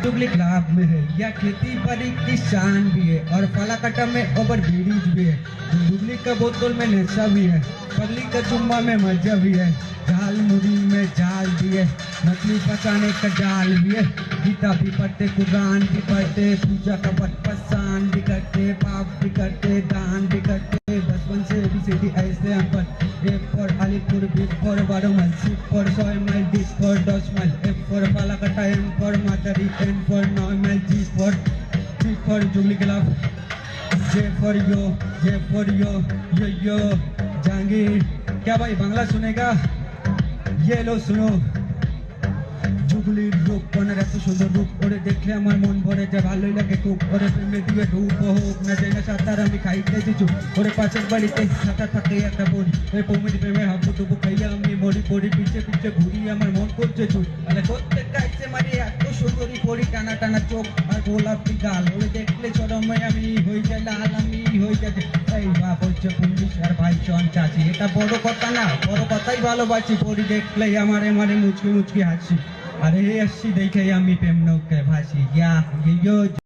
जुगली club में है, यह खेती बाड़ी किसान भी है और फालाकाटा में ओवर ब्रिज भी है। जुगली का बोतल में नशा भी है, पगली का चुम्मा में मजा भी है, झाल मुड़ी में जाल भी है, मछली फंसाने का जाल भी है। गीता भी पढ़ते, कुरान भी पढ़ते, पूजा का पसान भी करते, पाप भी करते, दान भी करते, बचपन से भी सीधी ऐसे हम पर। A for Alipur, B for Baromal, C for 6 mile, D for 10 mile, F for Falakata, M for Matari, N for 9 mile, G for Jubilee Club, J for yo, yo, Jahangir. क्या भाई बांग्ला सुनेगा? ये लो सुनो। जुगलिर रूप কনের এত সুন্দর রূপ ওরে দেখলে আমার মন ভরে যায়, ভালোই লাগে খুব। ওরে প্রেমে দিবে ধূপ হোক না যাই না সাঁতার, আমি খাইতেছি চুপ। ওরে পাশের বাড়িতে সাঁতার থাকে একটা বড়ি, ওই পৌমির প্রেমে হাবুডুবু খাইয়া আমি মরি পড়ি, পিছে পিছে ঘুরি আমার মন করছে চুপ। আরে করতে কাইছে মারি এত সুন্দরী পড়ি, টানা টানা চোখ আর গোলাপি গাল, ওরে দেখলে চরমে আমি হয়ে যাই লাল, আমি হয়ে যাচ্ছে এই বা বলছে পুলিশ আর ভাই চন চাচি। এটা বড় কথা না, বড় কথাই ভালোবাসি। পড়ি দেখলেই আমারে মুচকি মুচকি হাসি। अरे अस्सी देखे अम्मी प्रेम नौके भाषी या ये